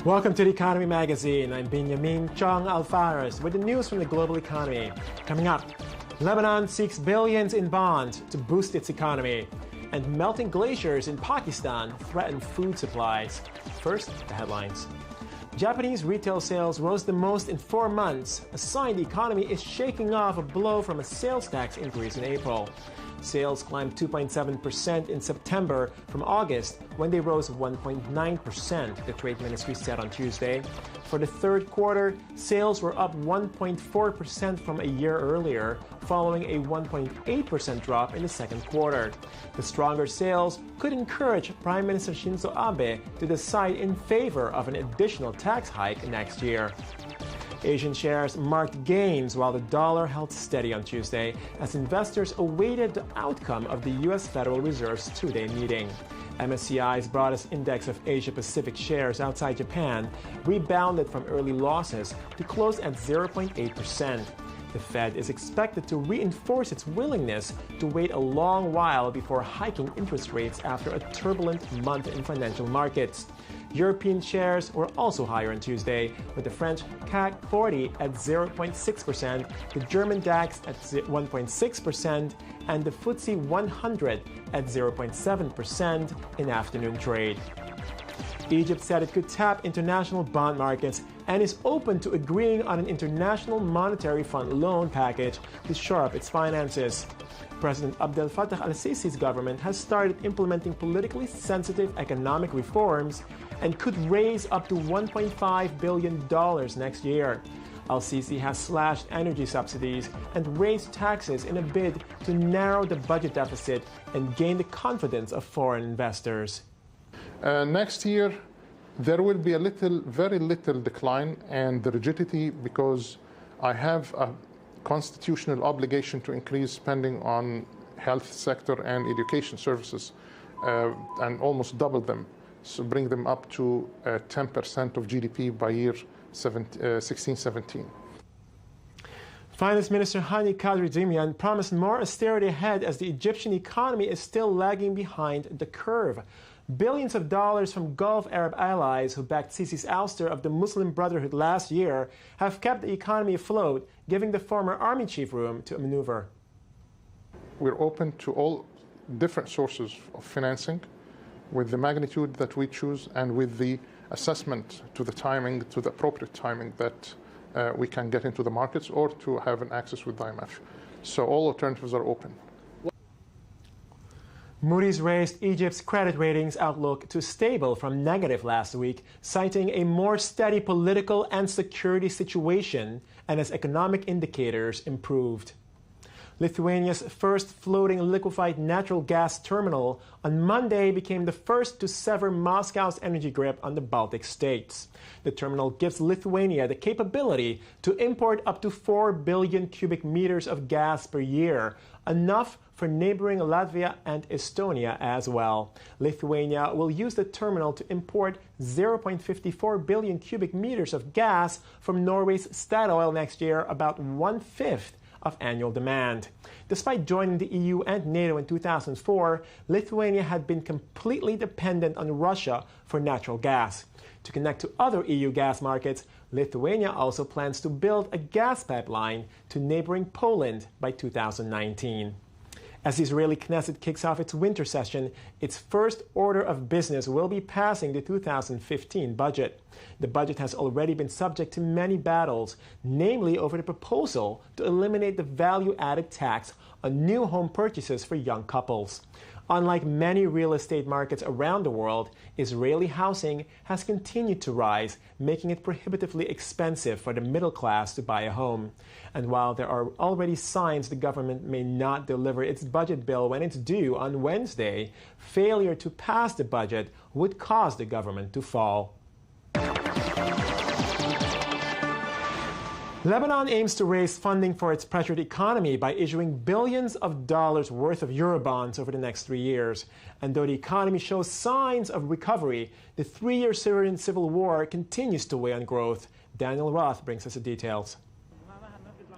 Welcome to the Economy Magazine. I'm Binyamin Tjong-Alvares with the news from the global economy. Coming up, Lebanon seeks billions in bonds to boost its economy. And melting glaciers in Pakistan threaten food supplies. First, the headlines. Japanese retail sales rose the most in 4 months, a sign the economy is shaking off a blow from a sales tax increase in April. Sales climbed 2.7% in September from August, when they rose 1.9%, the Trade Ministry said on Tuesday. For the third quarter, sales were up 1.4% from a year earlier, following a 1.8% drop in the second quarter. The stronger sales could encourage Prime Minister Shinzo Abe to decide in favor of an additional tax hike next year. Asian shares marked gains while the dollar held steady on Tuesday as investors awaited the outcome of the U.S. Federal Reserve's two-day meeting. MSCI's broadest index of Asia-Pacific shares outside Japan rebounded from early losses to close at 0.8%. The Fed is expected to reinforce its willingness to wait a long while before hiking interest rates after a turbulent month in financial markets. European shares were also higher on Tuesday, with the French CAC 40 at 0.6%, the German DAX at 1.6%, and the FTSE 100 at 0.7% in afternoon trade. Egypt said it could tap international bond markets and is open to agreeing on an International Monetary Fund loan package to shore up its finances. President Abdel Fattah al-Sisi's government has started implementing politically sensitive economic reforms and could raise up to $1.5 billion next year. Al-Sisi has slashed energy subsidies and raised taxes in a bid to narrow the budget deficit and gain the confidence of foreign investors. Next year, there will be very little decline in the rigidity because I have a constitutional obligation to increase spending on health sector and education services and almost double them, so bring them up to 10% of GDP by year 16-17. Finance Minister Hani Kadri promised more austerity ahead as the Egyptian economy is still lagging behind the curve. Billions of dollars from Gulf Arab allies who backed Sisi's ouster of the Muslim Brotherhood last year have kept the economy afloat, giving the former army chief room to maneuver. We're open to all different sources of financing with the magnitude that we choose and with the assessment to the timing, to the appropriate timing that we can get into the markets or to have an access with the IMF. So all alternatives are open. Moody's raised Egypt's credit ratings outlook to stable from negative last week, citing a more steady political and security situation and as economic indicators improved. Lithuania's first floating liquefied natural gas terminal on Monday became the first to sever Moscow's energy grip on the Baltic states. The terminal gives Lithuania the capability to import up to 4 billion cubic meters of gas per year, enough for neighboring Latvia and Estonia as well. Lithuania will use the terminal to import 0.54 billion cubic meters of gas from Norway's Statoil next year, about 1/5 of annual demand. Despite joining the EU and NATO in 2004, Lithuania had been completely dependent on Russia for natural gas. To connect to other EU gas markets, Lithuania also plans to build a gas pipeline to neighboring Poland by 2019. As the Israeli Knesset kicks off its winter session, its first order of business will be passing the 2015 budget. The budget has already been subject to many battles, namely over the proposal to eliminate the value-added tax on new home purchases for young couples. Unlike many real estate markets around the world, Israeli housing has continued to rise, making it prohibitively expensive for the middle class to buy a home. And while there are already signs the government may not deliver its budget bill when it's due on Wednesday, failure to pass the budget would cause the government to fall. Lebanon aims to raise funding for its pressured economy by issuing billions of dollars worth of Eurobonds over the next 3 years. And though the economy shows signs of recovery, the 3-year Syrian civil war continues to weigh on growth. Daniel Roth brings us the details.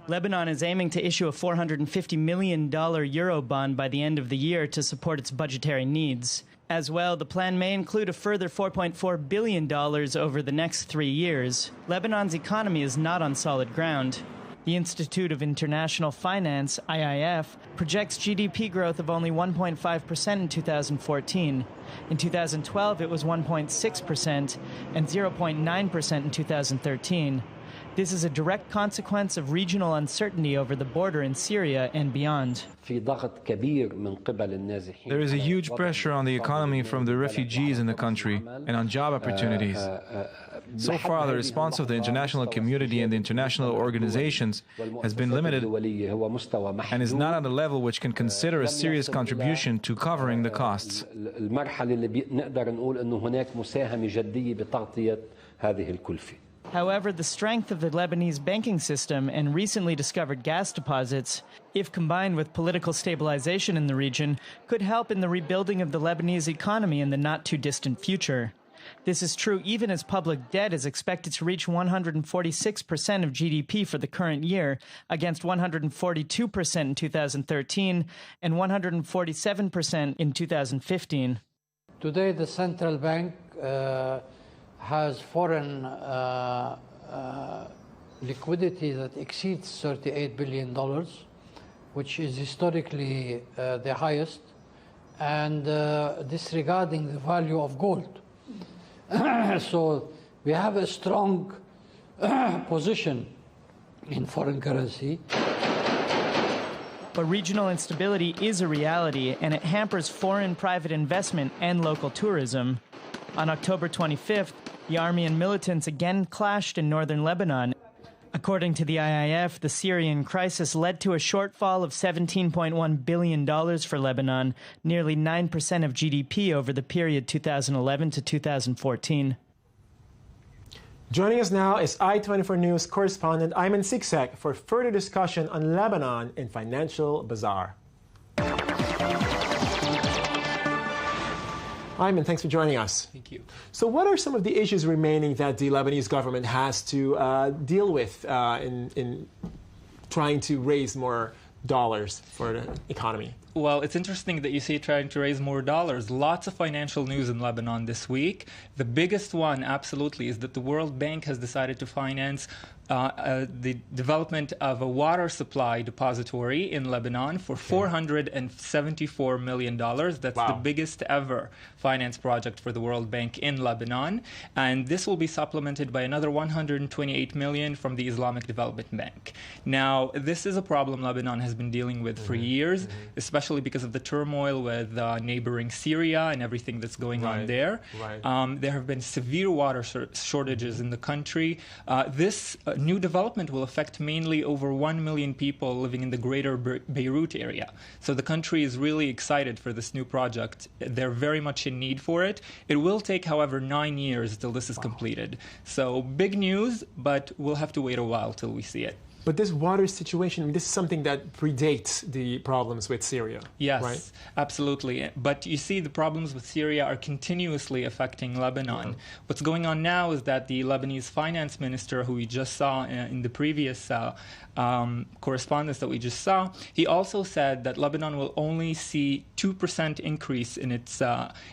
Lebanon is aiming to issue a $450 million Eurobond by the end of the year to support its budgetary needs. As well, the plan may include a further $4.4 billion over the next 3 years. Lebanon's economy is not on solid ground. The Institute of International Finance, IIF, projects GDP growth of only 1.5% in 2014. In 2012, it was 1.6% and 0.9% in 2013. This is a direct consequence of regional uncertainty over the border in Syria and beyond. There is a huge pressure on the economy from the refugees in the country and on job opportunities. So far, the response of the international community and the international organizations has been limited and is not at a level which can consider a serious contribution to covering the costs. However, the strength of the Lebanese banking system and recently discovered gas deposits, if combined with political stabilization in the region, could help in the rebuilding of the Lebanese economy in the not-too-distant future. This is true even as public debt is expected to reach 146% of GDP for the current year, against 142% in 2013 and 147% in 2015. Today, the central bank has foreign liquidity that exceeds $38 billion, which is historically the highest, and disregarding the value of gold. So we have a strong position in foreign currency. But regional instability is a reality, and it hampers foreign private investment and local tourism. On October 25th, the army and militants again clashed in northern Lebanon. According to the IIF, the Syrian crisis led to a shortfall of $17.1 billion for Lebanon, nearly 9% of GDP over the period 2011 to 2014. Joining us now is I-24 News correspondent Ayman Siksek for further discussion on Lebanon in Financial Bazaar. Ayman, thanks for joining us. Thank you. So what are some of the issues remaining that the Lebanese government has to deal with in trying to raise more dollars for the economy? Well, it's interesting that you say trying to raise more dollars. Lots of financial news in Lebanon this week. The biggest one, absolutely, is that the World Bank has decided to finance the development of a water supply depository in Lebanon for $474 million. That's the biggest ever finance project for the World Bank in Lebanon. And this will be supplemented by another $128 million from the Islamic Development Bank. Now, this is a problem Lebanon has been dealing with for years, especially because of the turmoil with neighboring Syria and everything that's going on there. There have been severe water shortages in the country. This new development will affect mainly over 1 million people living in the greater Beirut area. So the country is really excited for this new project. They're very much in need for it. It will take, however, 9 years till this is completed. So big news, but we'll have to wait a while till we see it. But this water situation, this is something that predates the problems with Syria. Yes, right? Absolutely. But you see, the problems with Syria are continuously affecting Lebanon. What's going on now is that the Lebanese finance minister, who we just saw in the previous correspondence that we just saw, he also said that Lebanon will only see 2% increase in its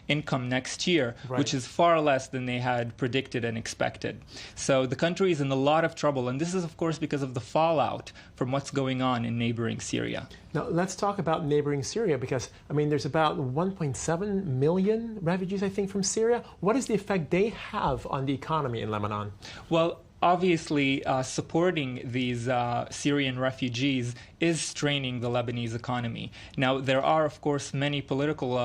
income next year, which is far less than they had predicted and expected. So the country is in a lot of trouble, and this is, of course, because of the fallout from what's going on in neighboring Syria. Now, let's talk about neighboring Syria because, I mean, there's about 1.7 million refugees, I think, from Syria. What is the effect they have on the economy in Lebanon? Well, obviously, supporting these Syrian refugees is straining the Lebanese economy. Now, there are, of course, many political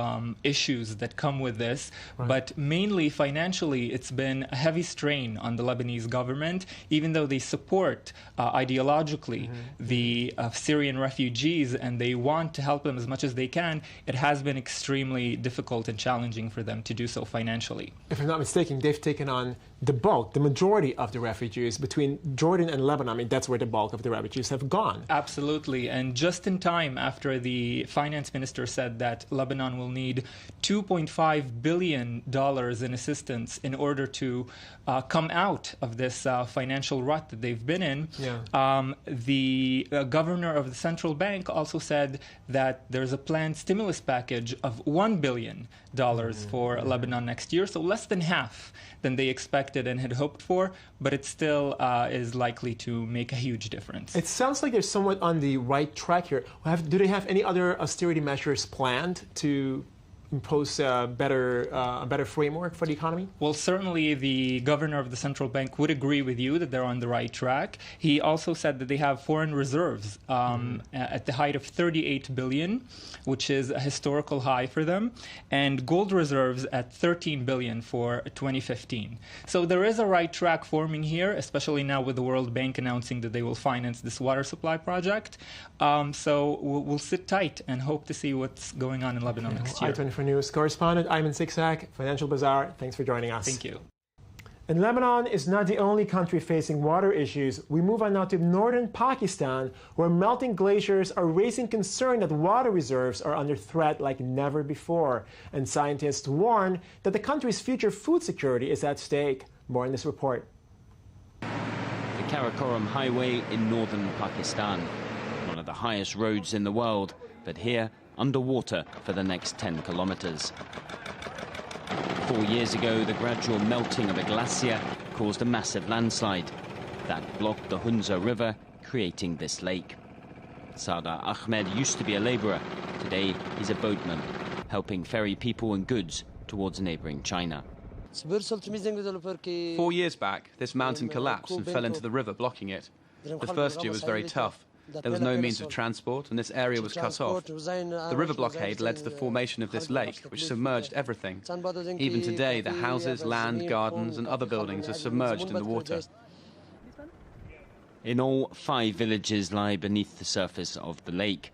issues that come with this, but mainly financially, it's been a heavy strain on the Lebanese government, even though they support ideologically the Syrian refugees and they want to help them as much as they can. It has been extremely difficult and challenging for them to do so financially. If I'm not mistaken, they've taken on the majority of the refugees between Jordan and Lebanon. I mean, that's where the bulk of the refugees have gone. Absolutely. And just in time after the finance minister said that Lebanon will need $2.5 billion in assistance in order to come out of this financial rut that they've been in, the governor of the central bank also said that there's a planned stimulus package of $1 billion for Lebanon next year, so less than half than they expected and had hoped for, but it still is likely to make a huge difference. It sounds like they're somewhat on the right track here. Do they have any other austerity measures planned to impose a better framework for the economy? Well, certainly the governor of the central bank would agree with you that they're on the right track. He also said that they have foreign reserves at the height of $38 billion, which is a historical high for them, and gold reserves at $13 billion for 2015. So there is a right track forming here, especially now with the World Bank announcing that they will finance this water supply project. So we'll sit tight and hope to see what's going on in Lebanon next year. I-24 News correspondent Ayman Siksak, Financial Bazaar, thanks for joining us. Thank you. And Lebanon is not the only country facing water issues. We move on now to northern Pakistan, where melting glaciers are raising concern that water reserves are under threat like never before. And scientists warn that the country's future food security is at stake. More in this report. The Karakoram Highway in northern Pakistan, one of the highest roads in the world, but here underwater for the next 10 kilometers. 4 years ago, the gradual melting of a glacier caused a massive landslide that blocked the Hunza River, creating this lake. Sada Ahmed used to be a laborer. Today, he's a boatman, helping ferry people and goods towards neighboring China. 4 years back, this mountain collapsed and fell into the river, blocking it. The first year was very tough. There was no means of transport, and this area was cut off. The river blockade led to the formation of this lake, which submerged everything. Even today, the houses, land, gardens, and other buildings are submerged in the water. In all, 5 villages lie beneath the surface of the lake.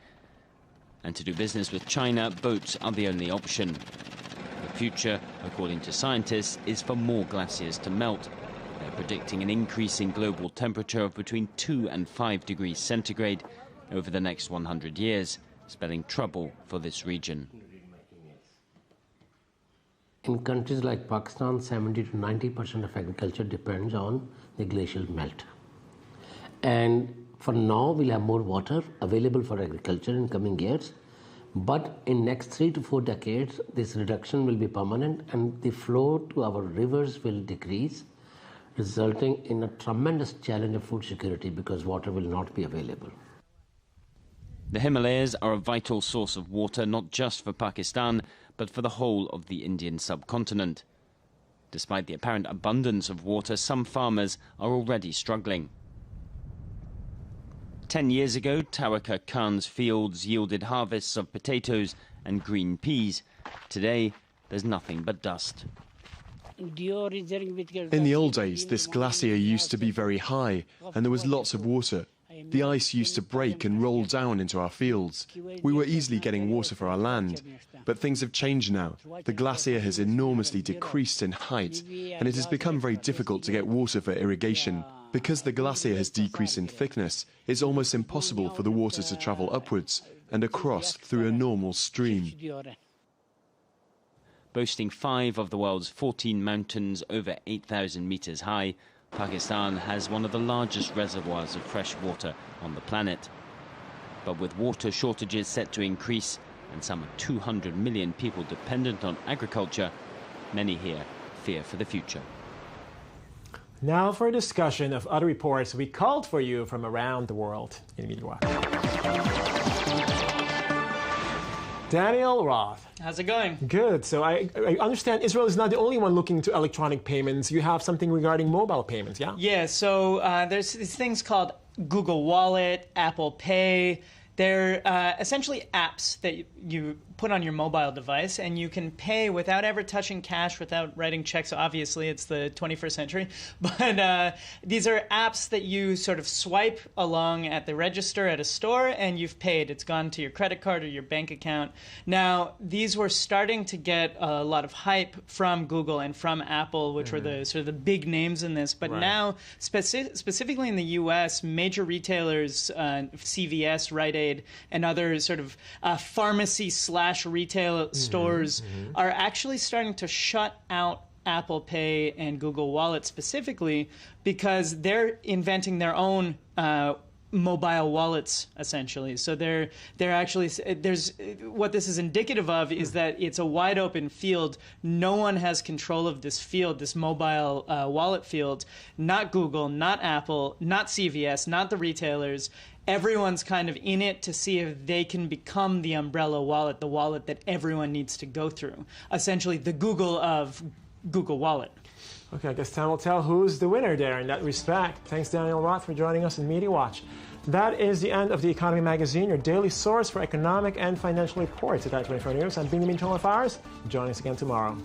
And to do business with China, boats are the only option. The future, according to scientists, is for more glaciers to melt. They're predicting an increase in global temperature of between 2 and 5 degrees centigrade over the next 100 years, spelling trouble for this region. In countries like Pakistan, 70 to 90% of agriculture depends on the glacial melt. And for now, we'll have more water available for agriculture in coming years. But in next 3 to 4 decades, this reduction will be permanent and the flow to our rivers will decrease, resulting in a tremendous challenge of food security because water will not be available. The Himalayas are a vital source of water not just for Pakistan, but for the whole of the Indian subcontinent. Despite the apparent abundance of water, some farmers are already struggling. 10 years ago, Tawaka Khan's fields yielded harvests of potatoes and green peas. Today, there's nothing but dust. In the old days, this glacier used to be very high, and there was lots of water. The ice used to break and roll down into our fields. We were easily getting water for our land. But things have changed now. The glacier has enormously decreased in height, and it has become very difficult to get water for irrigation. Because the glacier has decreased in thickness, it's almost impossible for the water to travel upwards and across through a normal stream. Boasting 5 of the world's 14 mountains over 8,000 meters high, Pakistan has one of the largest reservoirs of fresh water on the planet. But with water shortages set to increase and some 200 million people dependent on agriculture, many here fear for the future. Now for a discussion of other reports we called for you from around the world. Daniel Roth. How's it going? Good. So I understand Israel is not the only one looking to electronic payments. You have something regarding mobile payments, yeah? Yeah, so there's these things called Google Wallet, Apple Pay. They're essentially apps that you put on your mobile device, and you can pay without ever touching cash, without writing checks. So obviously, it's the 21st century. But these are apps that you sort of swipe along at the register at a store, and you've paid. It's gone to your credit card or your bank account. Now, these were starting to get a lot of hype from Google and from Apple, which were the sort of the big names in this. But now, specifically in the U.S., major retailers, CVS, Rite Aid, and other sort of pharmacy/retail stores are actually starting to shut out Apple Pay and Google Wallet specifically because they're inventing their own mobile wallets, essentially. So they're actually, what this is indicative of is that it's a wide open field. No one has control of this field, this mobile wallet field. Not Google, not Apple, not CVS, not the retailers. Everyone's kind of in it to see if they can become the umbrella wallet, the wallet that everyone needs to go through. Essentially, the Google of Google Wallet. Okay, I guess time will tell who's the winner there in that respect. Thanks, Daniel Roth, for joining us in Media Watch. That is the end of The Economy Magazine, your daily source for economic and financial reports at i24 News. I'm Binyamin Tjong-Alvares. Join us again tomorrow.